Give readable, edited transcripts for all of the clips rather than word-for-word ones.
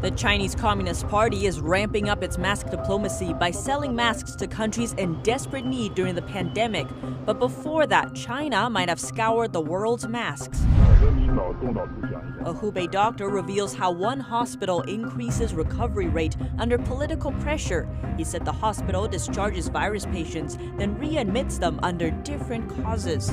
The Chinese Communist Party is ramping up its mask diplomacy by selling masks to countries in desperate need during the pandemic. But before that, China might have scoured the world's masks. A Hubei doctor reveals how one hospital increases recovery rate under political pressure. He said the hospital discharges virus patients, then readmits them under different causes.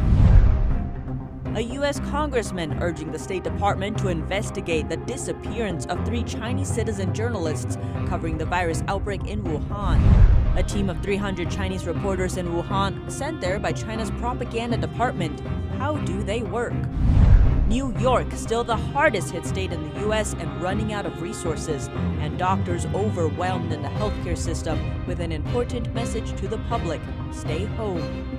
A U.S. congressman urging the State Department to investigate the disappearance of 3 Chinese citizen journalists covering the virus outbreak in Wuhan. A team of 300 Chinese reporters in Wuhan, sent there by China's propaganda department. How do they work? New York, still the hardest hit state in the U.S. and running out of resources, and doctors overwhelmed in the healthcare system with an important message to the public: stay home.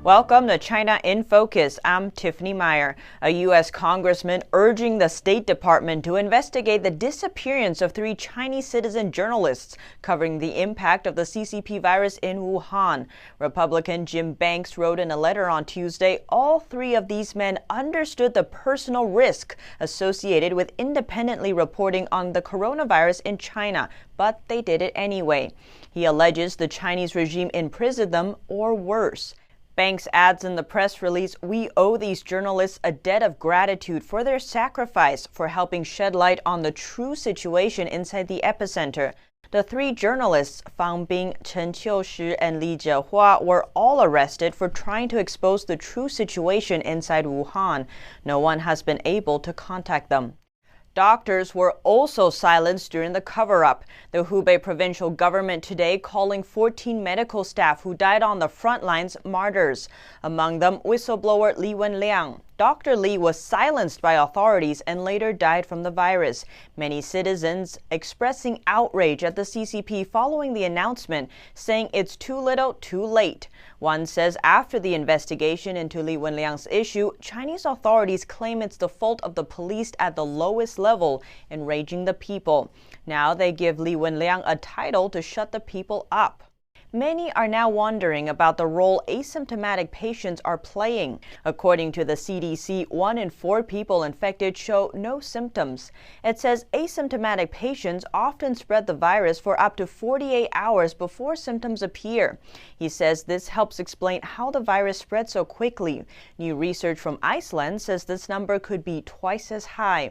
Welcome to China in Focus. I'm Tiffany Meyer. A U.S. congressman urging the State Department to investigate the disappearance of 3 Chinese citizen journalists covering the impact of the CCP virus in Wuhan. Republican Jim Banks wrote in a letter on Tuesday, all 3 of these men understood the personal risk associated with independently reporting on the coronavirus in China, but they did it anyway. He alleges the Chinese regime imprisoned them, or worse. Banks adds in the press release, "We owe these journalists a debt of gratitude for their sacrifice for helping shed light on the true situation inside the epicenter." The 3 journalists, Fang Bing, Chen Qiushi, and Li Jiehua, were all arrested for trying to expose the true situation inside Wuhan. No one has been able to contact them. Doctors were also silenced during the cover-up. The Hubei provincial government today calling 14 medical staff who died on the front lines martyrs. Among them, whistleblower Li Wenliang. Dr. Li was silenced by authorities and later died from the virus. Many citizens expressing outrage at the CCP following the announcement, saying it's too little, too late. One says after the investigation into Li Wenliang's issue, Chinese authorities claim it's the fault of the police at the lowest level, enraging the people. Now they give Li Wenliang a title to shut the people up. Many are now wondering about the role asymptomatic patients are playing. According to the CDC, 1 in 4 people infected show no symptoms. It says asymptomatic patients often spread the virus for up to 48 hours before symptoms appear. He says this helps explain how the virus spread so quickly. New research from Iceland says this number could be twice as high.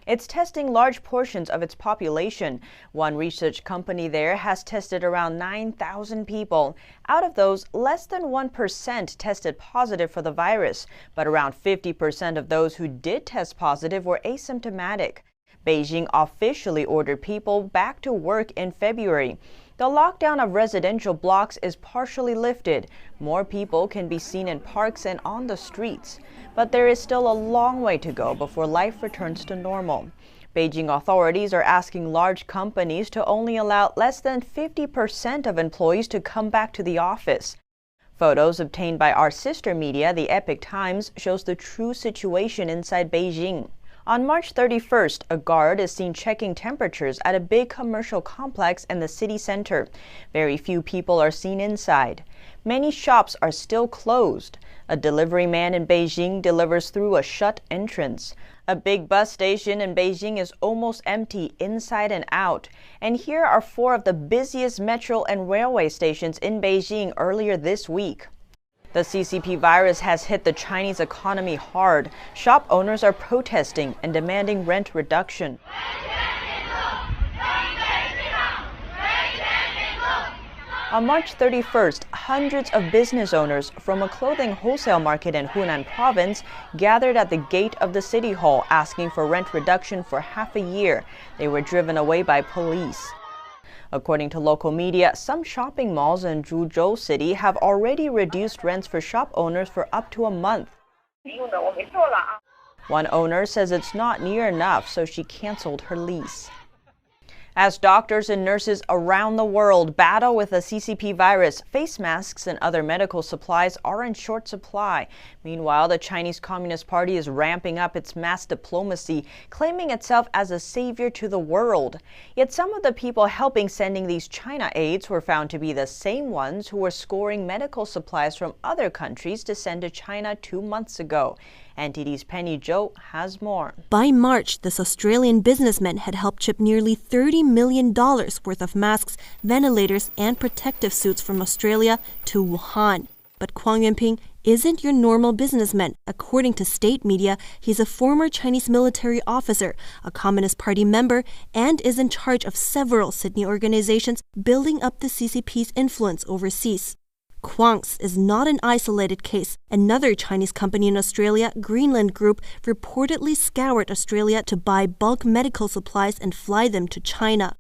It's testing large portions of its population. One research company there has tested around 9,000 people. Out of those, less than 1% tested positive for the virus, but around 50% of those who did test positive were asymptomatic. Beijing officially ordered people back to work in February. The lockdown of residential blocks is partially lifted. More people can be seen in parks and on the streets. But there is still a long way to go before life returns to normal. Beijing authorities are asking large companies to only allow less than 50% of employees to come back to the office. Photos obtained by our sister media, the Epoch Times, shows the true situation inside Beijing. On March 31st, a guard is seen checking temperatures at a big commercial complex in the city center. Very few people are seen inside. Many shops are still closed. A delivery man in Beijing delivers through a shut entrance. A big bus station in Beijing is almost empty inside and out. And here are 4 of the busiest metro and railway stations in Beijing earlier this week. The CCP virus has hit the Chinese economy hard. Shop owners are protesting and demanding rent reduction. On March 31st, hundreds of business owners from a clothing wholesale market in Hunan province gathered at the gate of the city hall asking for rent reduction for half a year. They were driven away by police. According to local media, some shopping malls in Zhuzhou City have already reduced rents for shop owners for up to a month. One owner says it's not near enough, so she canceled her lease. As doctors and nurses around the world battle with the CCP virus, face masks and other medical supplies are in short supply. Meanwhile, the Chinese Communist Party is ramping up its mass diplomacy, claiming itself as a savior to the world. Yet some of the people helping sending these China aids were found to be the same ones who were scoring medical supplies from other countries to send to China 2 months ago. NTD's Penny Zhou has more. By March, this Australian businessman had helped ship nearly $30 million worth of masks, ventilators, and protective suits from Australia to Wuhan. But Kwang Yuanping isn't your normal businessman. According to state media, he's a former Chinese military officer, a Communist Party member, and is in charge of several Sydney organizations building up the CCP's influence overseas. Kwang's is not an isolated case. Another Chinese company in Australia, Greenland Group, reportedly scoured Australia to buy bulk medical supplies and fly them to China.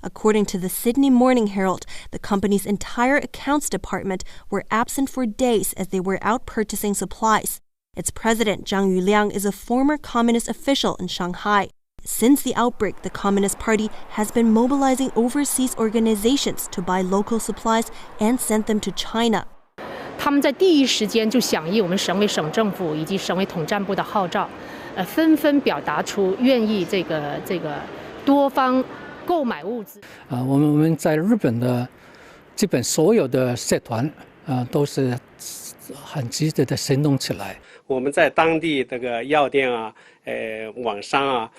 According to the Sydney Morning Herald, the company's entire accounts department were absent for days as they were out purchasing supplies. Its president, Zhang Yuliang, is a former communist official in Shanghai. Since the outbreak, the Communist Party has been mobilizing overseas organizations to buy local supplies and send them to China. 他们在第一时间就响应我们省委省政府以及省委统战部的号召，纷纷表达出愿意这个多方购买物资。我们在日本的基本所有的社团都是很积极的行动起来。我们在当地这个药店啊，网商啊。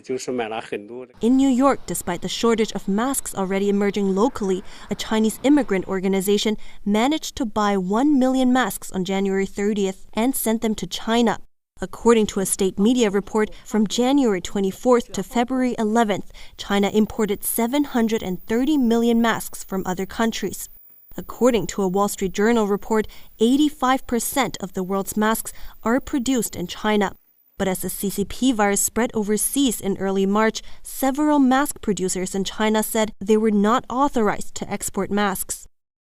就是买了很多的。In New York, despite the shortage of masks already emerging locally, a Chinese immigrant organization managed to buy 1 million masks on January 30th and sent them to China. According to a state media report, from January 24th to February 11th, China imported 730 million masks from other countries. According to a Wall Street Journal report, 85% of the world's masks are produced in China. But as the CCP virus spread overseas in early March, several mask producers in China said they were not authorized to export masks.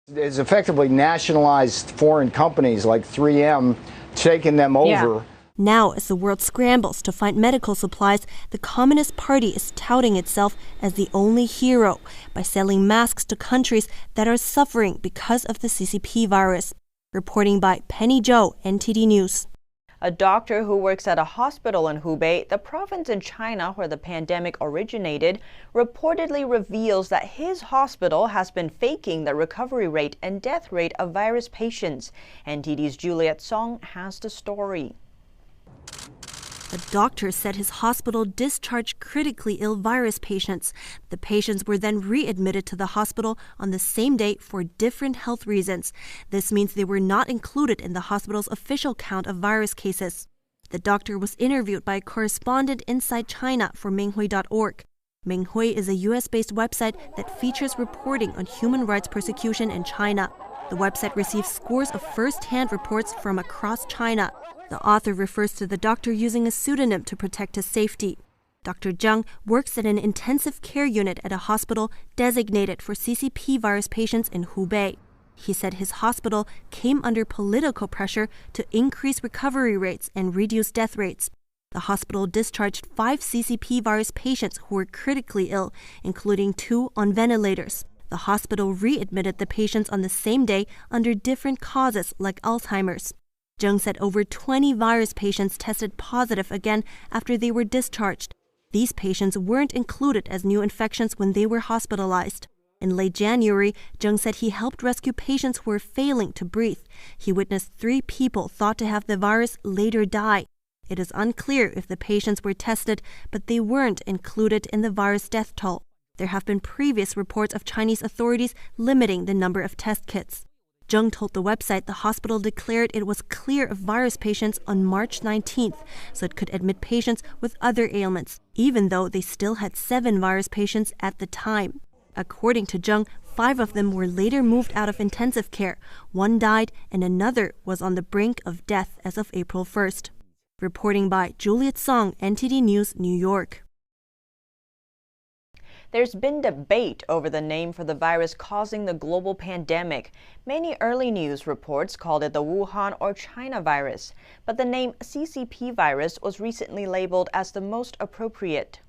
It's effectively nationalized foreign companies like 3M, taking them over. Yeah. Now, as the world scrambles to find medical supplies, the Communist Party is touting itself as the only hero by selling masks to countries that are suffering because of the CCP virus. Reporting by Penny Zhou, NTD News. A doctor who works at a hospital in Hubei, the province in China where the pandemic originated, reportedly reveals that his hospital has been faking the recovery rate and death rate of virus patients. NTD's Juliet Song has the story. A doctor said his hospital discharged critically ill virus patients. The patients were then readmitted to the hospital on the same day for different health reasons. This means they were not included in the hospital's official count of virus cases. The doctor was interviewed by a correspondent inside China for Minghui.org. Minghui is a U.S.-based website that features reporting on human rights persecution in China. The website receives scores of first-hand reports from across China. The author refers to the doctor using a pseudonym to protect his safety. Dr. Zhang works at an intensive care unit at a hospital designated for CCP virus patients in Hubei. He said his hospital came under political pressure to increase recovery rates and reduce death rates. The hospital discharged 5 CCP virus patients who were critically ill, including 2 on ventilators. The hospital readmitted the patients on the same day under different causes like Alzheimer's. Zheng said over 20 virus patients tested positive again after they were discharged. These patients weren't included as new infections when they were hospitalized. In late January, Zheng said he helped rescue patients who were failing to breathe. He witnessed 3 people thought to have the virus later die. It is unclear if the patients were tested, but they weren't included in the virus death toll. There have been previous reports of Chinese authorities limiting the number of test kits. Zheng told the website the hospital declared it was clear of virus patients on March 19th, so it could admit patients with other ailments, even though they still had 7 virus patients at the time. According to Zheng, 5 of them were later moved out of intensive care. 1 died and another was on the brink of death as of April 1st. Reporting by Juliet Song, NTD News, New York. There's been debate over the name for the virus causing the global pandemic. Many early news reports called it the Wuhan or China virus, but the name CCP virus was recently labeled as the most appropriate.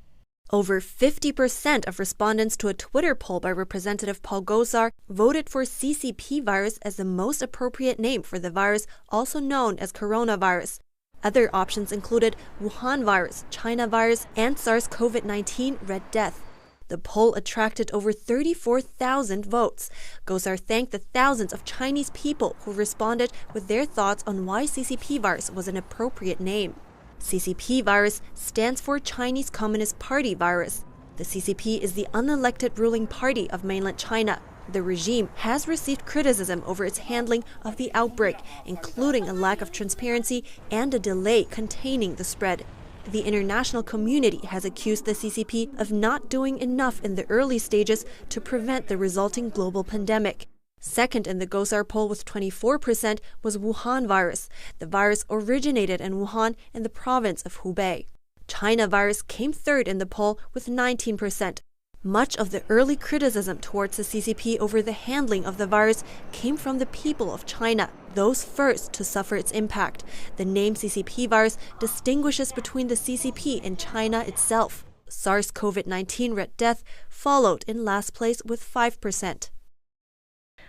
Over 50% of respondents to a Twitter poll by Representative Paul Gosar voted for CCP virus as the most appropriate name for the virus, also known as coronavirus. Other options included Wuhan virus, China virus, and SARS-CoV-19 Red Death. The poll attracted over 34,000 votes. Gosar thanked the thousands of Chinese people who responded with their thoughts on why CCP virus was an appropriate name. CCP virus stands for Chinese Communist Party virus. The CCP is the unelected ruling party of mainland China. The regime has received criticism over its handling of the outbreak, including a lack of transparency and a delay containing the spread. The international community has accused the CCP of not doing enough in the early stages to prevent the resulting global pandemic. Second in the Gosar poll with 24% was Wuhan virus. The virus originated in Wuhan in the province of Hubei. China virus came third in the poll with 19%. Much of the early criticism towards the CCP over the handling of the virus came from the people of China, those first to suffer its impact. The name CCP virus distinguishes between the CCP and China itself. SARS-CoV-19 Red Death followed in last place with 5%.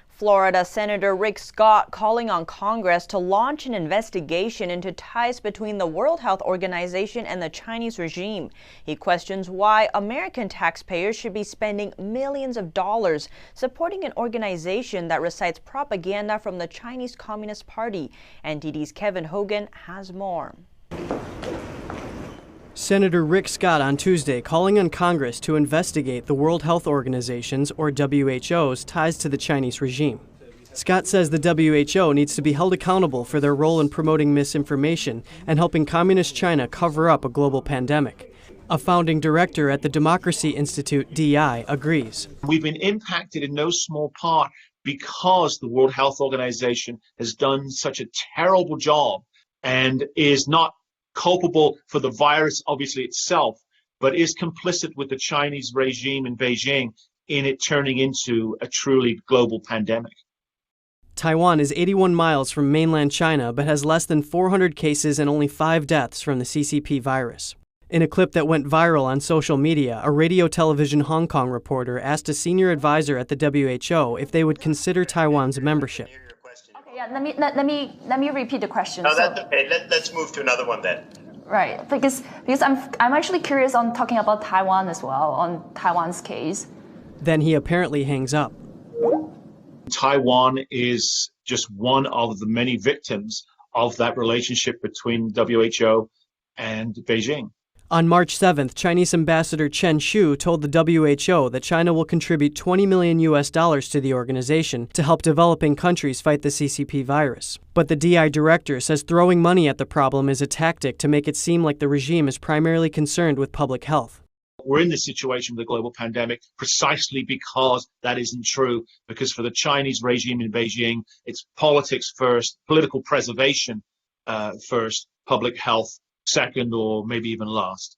Florida Senator Rick Scott calling on Congress to launch an investigation into ties between the World Health Organization and the Chinese regime. He questions why American taxpayers should be spending millions of dollars supporting an organization that recites propaganda from the Chinese Communist Party. NTD's Kevin Hogan has more. Senator Rick Scott on Tuesday calling on Congress to investigate the World Health Organization's, or WHO's, ties to the Chinese regime. Scott says the WHO needs to be held accountable for their role in promoting misinformation and helping Communist China cover up a global pandemic. A founding director at the Democracy Institute, DI, agrees. We've been impacted in no small part because the World Health Organization has done such a terrible job and is not culpable for the virus, obviously, itself, but is complicit with the Chinese regime in Beijing in it turning into a truly global pandemic. Taiwan is 81 miles from mainland China, but has less than 400 cases and only 5 deaths from the CCP virus. In a clip that went viral on social media, a Radio Television Hong Kong reporter asked a senior advisor at the WHO if they would consider Taiwan's membership. Yeah, let me repeat the question. No, that's okay. Let's move to another one then. Right, because I'm actually curious on talking about Taiwan as well, on Taiwan's case. Then he apparently hangs up. Taiwan is just one of the many victims of that relationship between WHO and Beijing. On March 7th, Chinese Ambassador Chen Shu told the WHO that China will contribute $20 million to the organization to help developing countries fight the CCP virus. But the DI director says throwing money at the problem is a tactic to make it seem like the regime is primarily concerned with public health. We're in this situation with the global pandemic precisely because that isn't true, because for the Chinese regime in Beijing, it's politics first, political preservation first, public health second, or maybe even last.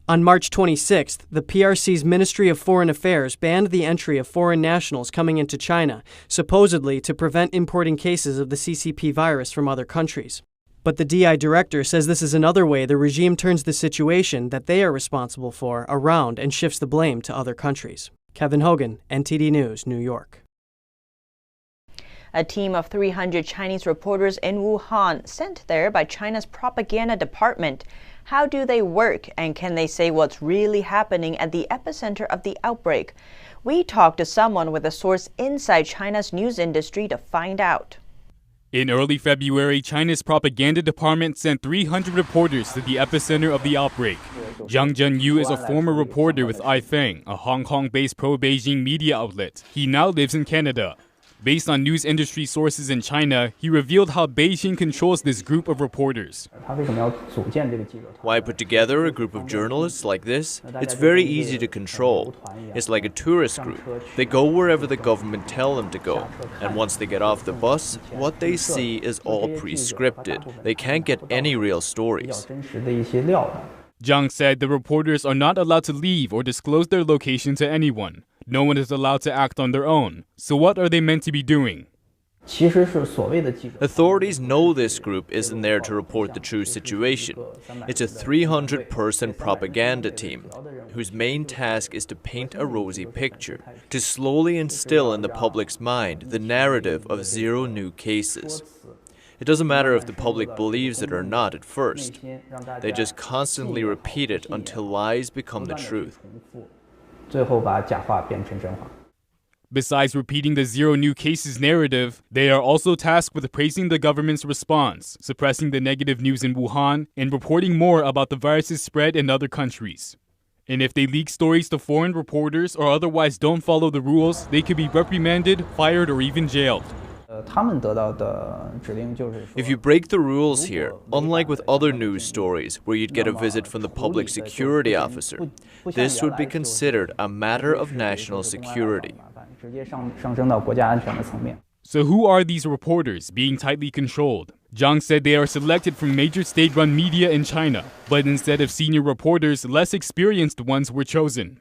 On March 26th, the PRC's Ministry of Foreign Affairs banned the entry of foreign nationals coming into China, supposedly to prevent importing cases of the CCP virus from other countries. But the DI director says this is another way the regime turns the situation that they are responsible for around and shifts the blame to other countries. Kevin Hogan, NTD News, New York. A team of 300 Chinese reporters in Wuhan sent there by China's propaganda department. How do they work, and can they say what's really happening at the epicenter of the outbreak? We talked to someone with a source inside China's news industry to find out. In early February, China's propaganda department sent 300 reporters to the epicenter of the outbreak. Zhang Zhenyu is a former reporter with iFeng, a Hong Kong-based pro-Beijing media outlet. He now lives in Canada. Based on news industry sources in China, he revealed how Beijing controls this group of reporters. Why put together a group of journalists like this? It's very easy to control. It's like a tourist group. They go wherever the government tell them to go. And once they get off the bus, what they see is all pre-scripted. They can't get any real stories. Zhang said the reporters are not allowed to leave or disclose their location to anyone. No one is allowed to act on their own. So what are they meant to be doing? Authorities know this group isn't there to report the true situation. It's a 300-person propaganda team whose main task is to paint a rosy picture, to slowly instill in the public's mind the narrative of 0 new cases. It doesn't matter if the public believes it or not at first. They just constantly repeat it until lies become the truth. 最后把假话变成真话。 Besides repeating the zero new cases narrative, they are also tasked with praising the government's response, suppressing the negative news in Wuhan, and reporting more about the virus's spread in other countries. And if they leak stories to foreign reporters or otherwise don't follow the rules, they could be reprimanded, fired, or even jailed. If you break the rules here, unlike with other news stories where you'd get a visit from the public security officer, this would be considered a matter of national security. So who are these reporters being tightly controlled? Zhang said they are selected from major state-run media in China, but instead of senior reporters, less experienced ones were chosen.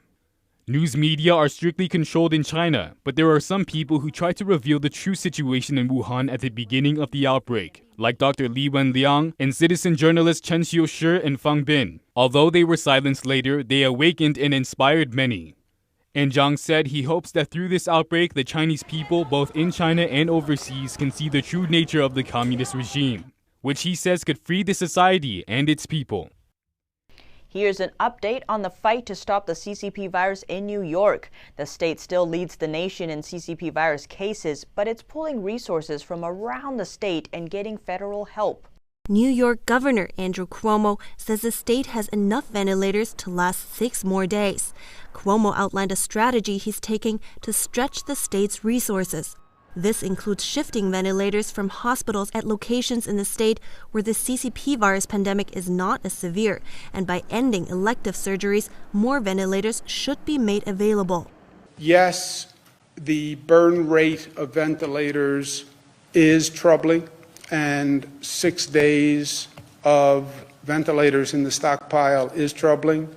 News media are strictly controlled in China, but there are some people who try to reveal the true situation in Wuhan at the beginning of the outbreak, like Dr. Li Wenliang and citizen journalist Chen Xiushi and Fang Bin. Although they were silenced later, they awakened and inspired many. And Zhang said he hopes that through this outbreak, the Chinese people, both in China and overseas, can see the true nature of the communist regime, which he says could free the society and its people. Here's an update on the fight to stop the CCP virus in New York. The state still leads the nation in CCP virus cases, but it's pulling resources from around the state and getting federal help. New York Governor Andrew Cuomo says the state has enough ventilators to last 6 more days. Cuomo outlined a strategy he's taking to stretch the state's resources. This includes shifting ventilators from hospitals at locations in the state where the CCP virus pandemic is not as severe, and by ending elective surgeries, more ventilators should be made available. Yes, the burn rate of ventilators is troubling, and 6 days of ventilators in the stockpile is troubling,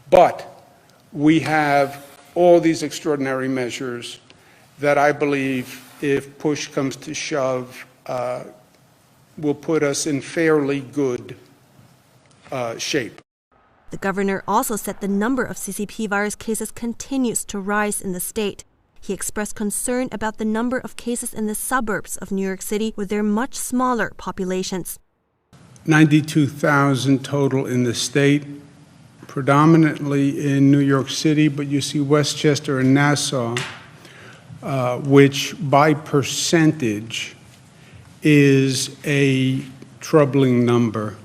but we have all these extraordinary measures that I believe, if push comes to shove, will put us in fairly good shape. The governor also said the number of CCP virus cases continues to rise in the state. He expressed concern about the number of cases in the suburbs of New York City with their much smaller populations. 92,000 total in the state, predominantly in New York City, but you see Westchester and Nassau, which by percentage is a troubling number.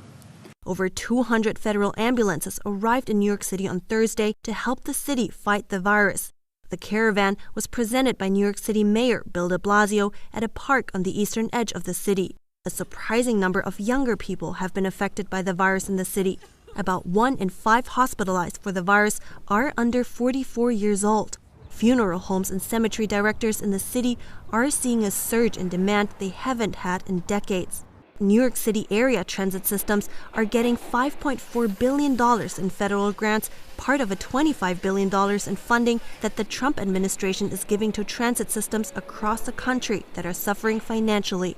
Over 200 federal ambulances arrived in New York City on Thursday to help the city fight the virus. The caravan was presented by New York City Mayor Bill de Blasio at a park on the eastern edge of the city. A surprising number of younger people have been affected by the virus in the city. About 1 in 5 hospitalized for the virus are under 44 years old. Funeral homes and cemetery directors in the city are seeing a surge in demand they haven't had in decades. New York City area transit systems are getting $5.4 billion in federal grants, part of a $25 billion in funding that the Trump administration is giving to transit systems across the country that are suffering financially.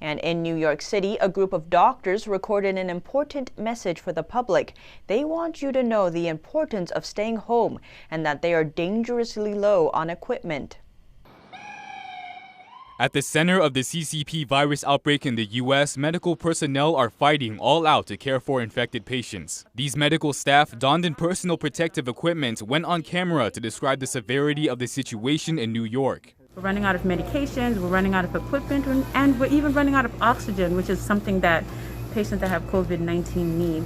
And in New York City, a group of doctors recorded an important message for the public. They want you to know the importance of staying home and that they are dangerously low on equipment. At the center of the CCP virus outbreak in the U.S., medical personnel are fighting all out to care for infected patients. These medical staff, donned in personal protective equipment, went on camera to describe the severity of the situation in New York. We're running out of medications, we're running out of equipment, and we're even running out of oxygen, which is something that patients that have COVID-19 need.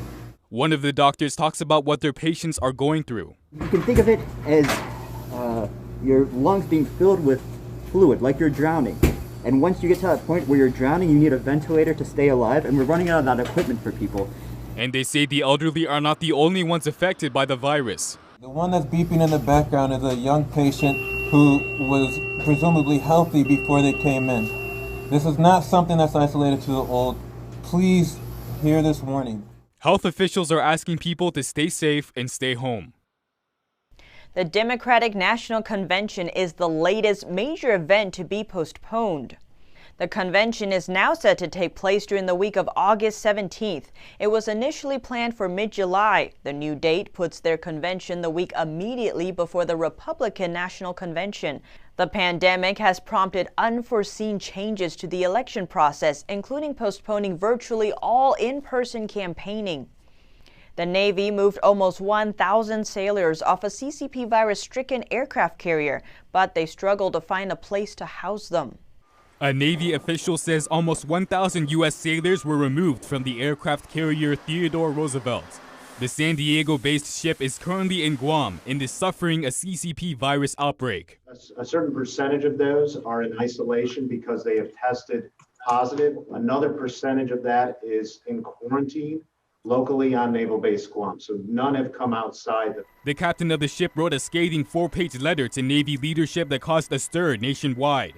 One of the doctors talks about what their patients are going through. You can think of it as your lungs being filled with fluid, like you're drowning. And once you get to that point where you're drowning, you need a ventilator to stay alive, and we're running out of that equipment for people. And they say the elderly are not the only ones affected by the virus. The one that's beeping in the background is a young patient who was presumably healthy before they came in. This is not something that's isolated to the old. Please hear this warning. Health officials are asking people to stay safe and stay home. The Democratic National Convention is the latest major event to be postponed. The convention is now set to take place during the week of August 17th. It was initially planned for mid-July. The new date puts their convention the week immediately before the Republican National Convention. The pandemic has prompted unforeseen changes to the election process, including postponing virtually all in-person campaigning. The Navy moved almost 1,000 sailors off a CCP virus-stricken aircraft carrier, but they struggled to find a place to house them. A Navy official says almost 1,000 U.S. sailors were removed from the aircraft carrier Theodore Roosevelt. The San Diego-based ship is currently in Guam and is suffering a CCP virus outbreak. A certain percentage of those are in isolation because they have tested positive. Another percentage of that is in quarantine locally on Naval Base Guam. So none have come outside. The captain of the ship wrote a scathing 4-page letter to Navy leadership that caused a stir nationwide.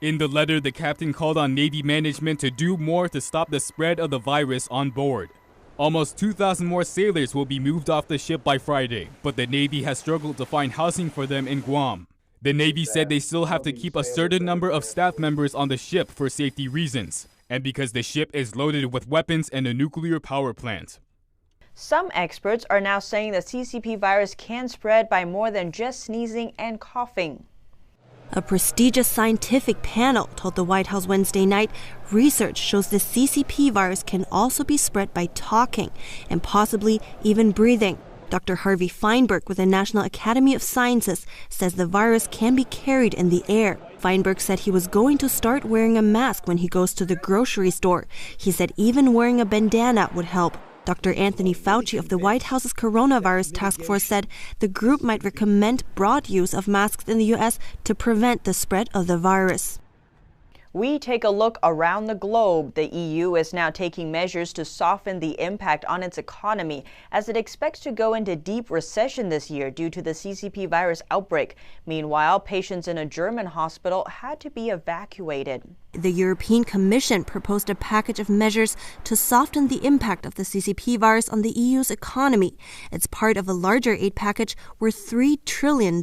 In the letter, the captain called on Navy management to do more to stop the spread of the virus on board. Almost 2,000 more sailors will be moved off the ship by Friday, but the Navy has struggled to find housing for them in Guam. The Navy said they still have to keep a certain number of staff members on the ship for safety reasons, and because the ship is loaded with weapons and a nuclear power plant. Some experts are now saying the CCP virus can spread by more than just sneezing and coughing. A prestigious scientific panel told the White House Wednesday night research shows the CCP virus can also be spread by talking and possibly even breathing. Dr. Harvey Feinberg with the National Academy of Sciences says the virus can be carried in the air. Feinberg said he was going to start wearing a mask when he goes to the grocery store. He said even wearing a bandana would help. Dr. Anthony Fauci of the White House's coronavirus task force said the group might recommend broad use of masks in the U.S. to prevent the spread of the virus. We take a look around the globe. The EU is now taking measures to soften the impact on its economy as it expects to go into deep recession this year due to the CCP virus outbreak. Meanwhile, patients in a German hospital had to be evacuated. The European Commission proposed a package of measures to soften the impact of the CCP virus on the EU's economy. It's part of a larger aid package worth $3 trillion.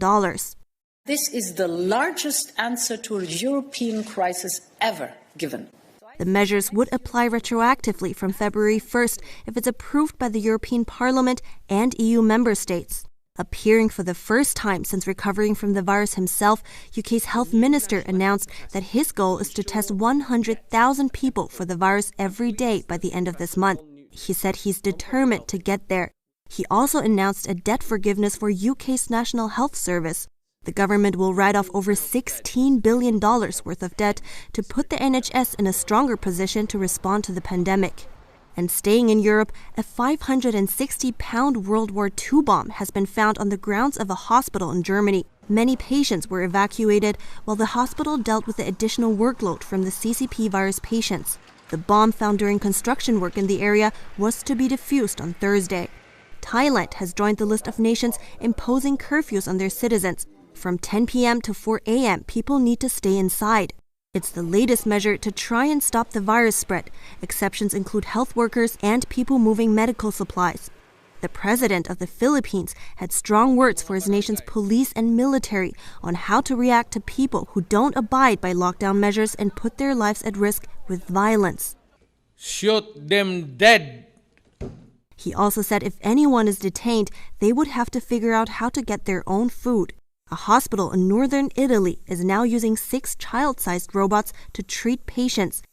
This is the largest answer to a European crisis ever given. The measures would apply retroactively from February 1st if it's approved by the European Parliament and EU member states. Appearing for the first time since recovering from the virus himself, UK's health minister announced that his goal is to test 100,000 people for the virus every day by the end of this month. He said he's determined to get there. He also announced a debt forgiveness for UK's National Health Service. The government will write off over $16 billion worth of debt to put the NHS in a stronger position to respond to the pandemic. And staying in Europe, a 560-pound World War II bomb has been found on the grounds of a hospital in Germany. Many patients were evacuated while the hospital dealt with the additional workload from the CCP virus patients. The bomb found during construction work in the area was to be defused on Thursday. Thailand has joined the list of nations imposing curfews on their citizens. From 10 p.m. to 4 a.m., people need to stay inside. It's the latest measure to try and stop the virus spread. Exceptions include health workers and people moving medical supplies. The president of the Philippines had strong words for his nation's police and military on how to react to people who don't abide by lockdown measures and put their lives at risk with violence. Shoot them dead. He also said if anyone is detained, they would have to figure out how to get their own food. A hospital in northern Italy is now using 6 child-sized robots to treat patients.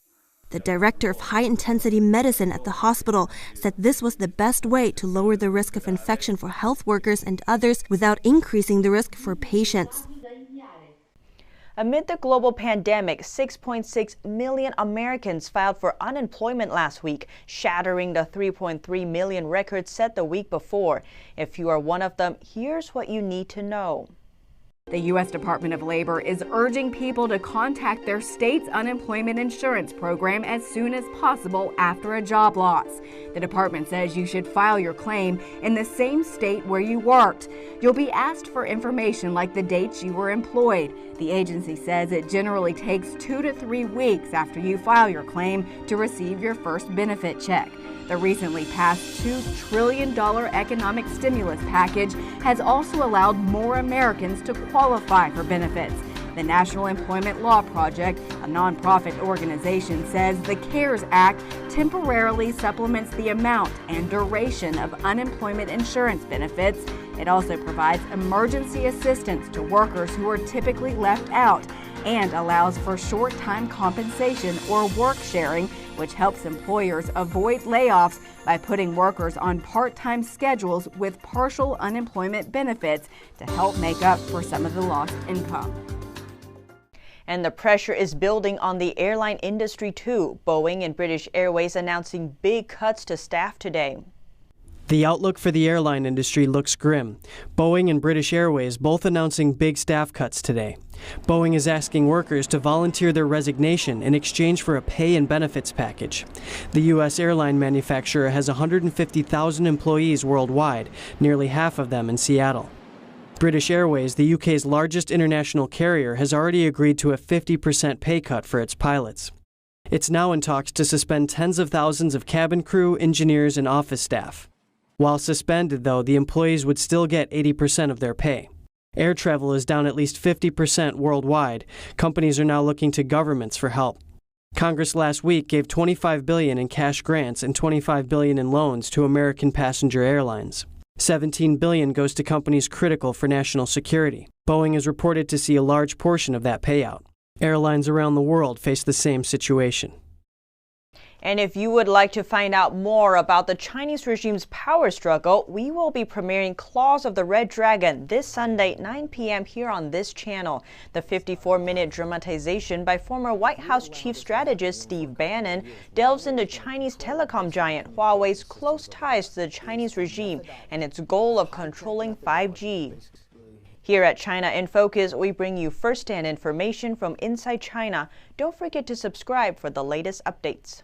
The director of high-intensity medicine at the hospital said this was the best way to lower the risk of infection for health workers and others without increasing the risk for patients. Amid the global pandemic, 6.6 million Americans filed for unemployment last week, shattering the 3.3 million record set the week before. If you are one of them, here's what you need to know. The U.S. Department of Labor is urging people to contact their state's unemployment insurance program as soon as possible after a job loss. The department says you should file your claim in the same state where you worked. You'll be asked for information like the dates you were employed. The agency says it generally takes 2 to 3 weeks after you file your claim to receive your first benefit check. The recently passed $2 trillion economic stimulus package has also allowed more Americans to qualify for benefits. The National Employment Law Project, a nonprofit organization, says the CARES Act temporarily supplements the amount and duration of unemployment insurance benefits. It also provides emergency assistance to workers who are typically left out. and allows for short-time compensation or work sharing, which helps employers avoid layoffs by putting workers on part-time schedules with partial unemployment benefits to help make up for some of the lost income. And the pressure is building on the airline industry too. Boeing and British Airways announcing big cuts to staff today. The outlook for the airline industry looks grim. Boeing and British Airways both announcing big staff cuts today. Boeing is asking workers to volunteer their resignation in exchange for a pay and benefits package. The U.S. airline manufacturer has 150,000 employees worldwide, nearly half of them in Seattle. British Airways, the UK's largest international carrier, has already agreed to a 50% pay cut for its pilots. It's now in talks to suspend tens of thousands of cabin crew, engineers, and office staff. While suspended, though, the employees would still get 80% of their pay. Air travel is down at least 50% worldwide. Companies are now looking to governments for help. Congress last week gave $25 billion in cash grants and $25 billion in loans to American passenger airlines. $17 billion goes to companies critical for national security. Boeing is reported to see a large portion of that payout. Airlines around the world face the same situation. And if you would like to find out more about the Chinese regime's power struggle, we will be premiering Claws of the Red Dragon this Sunday, 9 p.m. here on this channel. The 54-minute dramatization by former White House chief strategist Steve Bannon delves into Chinese telecom giant Huawei's close ties to the Chinese regime and its goal of controlling 5G. Here at China in Focus, we bring you first-hand information from inside China. Don't forget to subscribe for the latest updates.